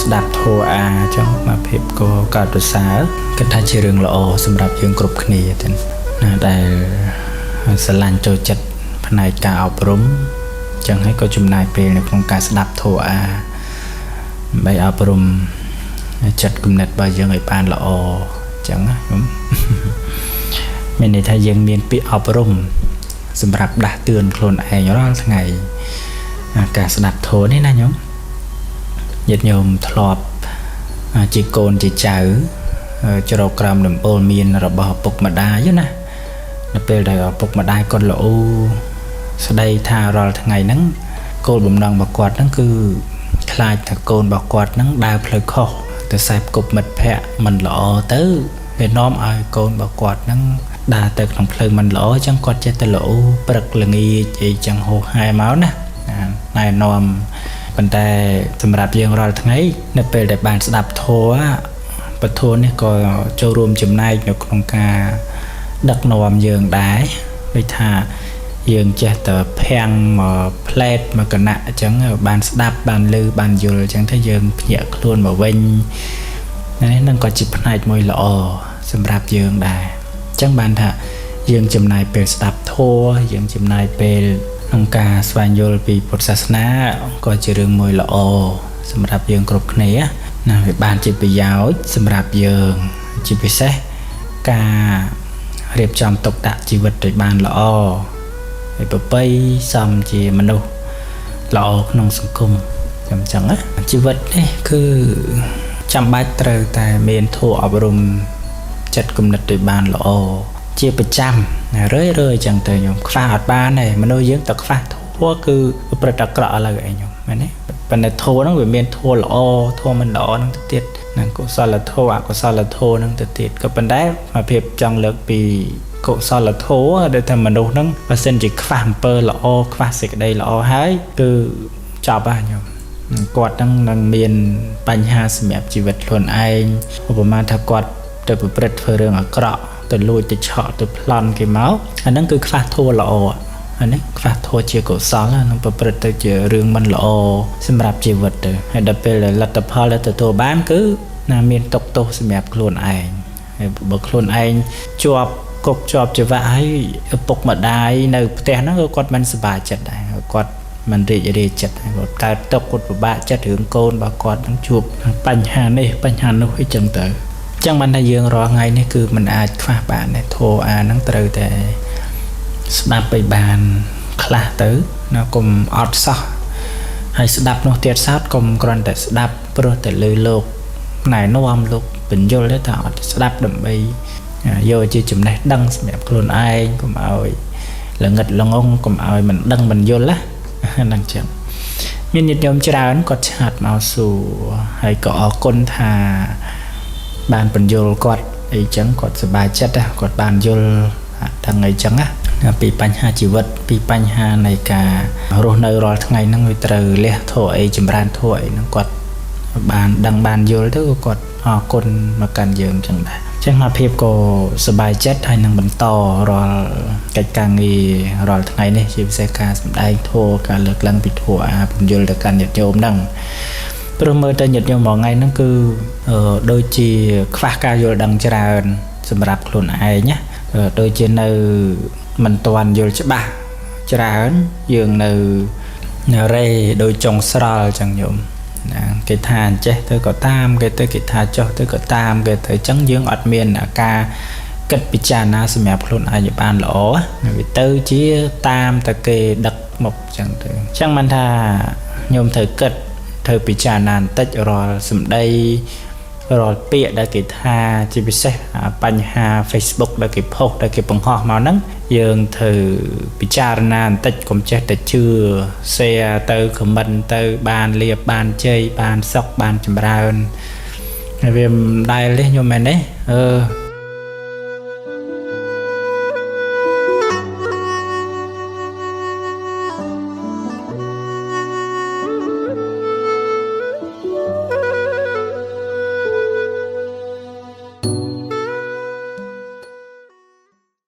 ស្ដាប់ធัวអាចឹងមកភាពក៏កើតប្រសើរគិតថាជារឿងល្អសម្រាប់យើងគ្រប់គ្នាទេណាដែលស្រឡាញ់ចូលចិត្តផ្នែកការអប់រំចឹងហើយក៏ចំណាយពេលនៅក្នុងការស្ដាប់ធัวអាដើម្បីអប់រំចិត្តគំនិតរបស់យើងឲ្យបានល្អចឹងណាខ្ញុំមានន័យថាយើងមានពាក្យអប់រំសម្រាប់ដាស់តឿនខ្លួនឯងរាល់ថ្ងៃការស្ដាប់ធម៌នេះណាញោមញាតិញោមធ្លាប់ជាកូនជាចៅជ្រកក្រោមដំបូលមានរបស់ឪពុកម្ដាយណានៅពេលដែលឪពុកម្ដាយគាត់ល្អស្ដីថារាល់ថ្ងៃហ្នឹងគោលបំណងរបស់គាត់ហ្នឹងគឺខ្លាចថាកូនរបស់គាត់ហ្នឹងដើរផ្លូវខុសទៅខ្សែគប់មិត្តភ័ក្តិមិនល្អទៅវានាំឲ្យកូនរបស់គាត់ហ្នឹងដើរទៅក្នុងផ្លូវមិនល្អអញ្ចឹងគាត់ចេះតែល្អព្រឹកល្ងាចអីចឹងហូរហែមកណាណែនាំប៉ុន្តែសម្រាប់យើងរាល់ថ្ងៃនៅពេលដែលបានស្ដាប់ធម៌ពធនេះក៏ចូលរួមចំណែកនៅក្នុងការដឹកនាំយើងដែរដូចថាយើងចេះតែភាំងមកផ្លែតមកគណៈអញ្ចឹងបានស្ដាប់បានឮបានយល់អញ្ចឹងទៅយើងភ្ញាក់ខ្លួនមកវិញនេះនឹងក៏ជាផ្នែកមួយល្អសម្រាប់យើងដែរអញ្ចឹងបានថាយើងចំណាយពេលស្ដាប់ធម៌យើងចំណាយពេលក្នុងការស្វែងយល់ពីពុទ្ធសាសនាក៏ជារឿងមួយល្អសម្រាប់យើងគ្រប់គ្នាណាវាបានជាប្រយោជន៍សម្រាប់យើងជាពិសេសការរៀបចំទុកដាក់ជីវិតឲ្យបានល្អឲ្យប្រពៃសមជាមនុស្សល្អក្នុងសង្គមអញ្ចឹងណាជីវិតនេះគឺចាំបាច់ត្រូវតែមានធម៌អប់រំចិត្តគំនិតឲ្យបានល្អជាប្រចាំរឿយអញ្ចឹងទៅញោមខ្វះអត់បានទេមនុស្សយើងតែខ្វះធម៌គឺប្រព្រឹត្តអាក្រក់ឥឡូវឯងញោមមែនទេប៉ុន្តែធម៌ហ្នឹងវាមានធម៌ល្អធម៌មិនល្អហ្នឹងទៅទៀតនឹងកុសលធម៌អកុសលធម៌ហ្នឹងទៅទៀតក៏ប៉ុន្តែមកភាពចង់លើកពីកុសលធម៌ដែលថាមនុស្សហ្នឹងបើសិនជាខ្វះអំពើល្អខ្វះសេចក្តីល្អហើយគឺចប់ហើយញោមគាត់នឹងមានបញ្ហាសម្រាប់ជីវិតខ្លួនឯងឧបមាថាគាត់ទៅប្រព្រឹត្តធ្វើរឿងអាក្រក់ទៅលួចទៅឆក់ទៅប្លន់គេមកអាហ្នឹងគឺខ្វះធម៌ល្អអានេះខ្វះធម៌ជាកុសលនឹងប្រព្រឹត្តទៅជារឿងមិនល្អសម្រាប់ជីវិតទៅហើយដល់ពេលលទ្ធផលដែលទទួលបានគឺណាមានទុកទោសសម្រាប់ខ្លួនឯងហើយបើខ្លួនឯងជាប់គុកជាប់ច្បាក់ហើយឪពុកម្ដាយនៅផ្ទះហ្នឹងគាត់មិនសប្បាយចិត្តដែរគាត់មិនរីករាយចិត្តគាត់កើតទុកគាត់ពិបាកចិត្តរឿងកូនរបស់គាត់នឹងជួបបញ្ហានេះបញ្ហានោះអីចឹងទៅចឹងបានថាយើងរាល់ថ្ងៃនេះគឺมันអាចខ្វះបានទេធម៌អាហ្នឹងត្រូវតែស្ដាប់ឲ្យបានខ្លះទៅណាកុំអត់សោះហើយស្ដាប់នោះទៀតសោតកុំគ្រាន់តែស្ដាប់ព្រោះតែលើលោកណែនាំលោកបញ្យល់ទេថាអត់ស្ដាប់ដើម្បីយកជាចំណេះដឹងសម្រាប់ខ្លួនឯងកុំឲ្យល្ងិតល្ងងកុំឲ្យមិនដឹងមិនយល់ណាហ្នឹងចឹងមានញាតិញោមច្រើនគាត់ឆាតមកសួរហើយក៏អរគុណថាបានបញ្យល់គាត់អីចឹងគាត់សប្បាយចិត្តគាត់បានយល់ទាំងអីចឹងណាពីបញ្ហាជីវិតពីបញ្ហានៃការរស់នៅរាល់ថ្ងៃហ្នឹងវាត្រូវលះធម៌អីចម្រើនធម៌អីហ្នឹងគាត់បានដឹងបានយល់ទៅគាត់អរគុណមកកាន់យើងចឹងដែរចឹងមកភាពក៏សប្បាយចិត្តហើយនឹងបន្តរាល់កិច្ចការងាររាល់ថ្ងៃនេះជាពិសេសការសម្ដែងធម៌ការលើកឡើងពីធម៌ពន្យល់ទៅកាន់ញាតិញោមហ្នឹងព្រោះមើលទៅញាតិញោមមួយថ្ងៃហ្នឹងគឺដូចជាខ្វះការយល់ដឹងច្រើនសម្រាប់ខ្លួនឯងណាដូចជានៅមិនទាន់យល់ច្បាស់ច្រើនយើងនៅរេដូចចុងស្រល់ចឹងញោមណាគេថាអញ្ចេះទៅក៏តាមគេទៅគេថាចុះទៅក៏តាមគេទៅអញ្ចឹងយើងអត់មានការគិតពិចារណាសម្រាប់ខ្លួនឯងឲ្យបានល្អវាទៅជាតាមតែគេដឹកមកអញ្ចឹងទៅអញ្ចឹងមិនថាញោមត្រូវគិតត្រូវពិចារណាបន្តិចរាល់សម្ដីរាល់ពាក្យដែលគេថាជាពិសេសបញ្ហា Facebook ដែលគេផុសដែលគេបង្ហោះមកហ្នឹងយើងត្រូវពិចារណាបន្តិចកុំចេះតែជឿ share ទៅ comment ទៅបានលៀបបានជ័យបានសុខបានចម្រើនហើយវាមិនដែលទេខ្ញុំមែនទេ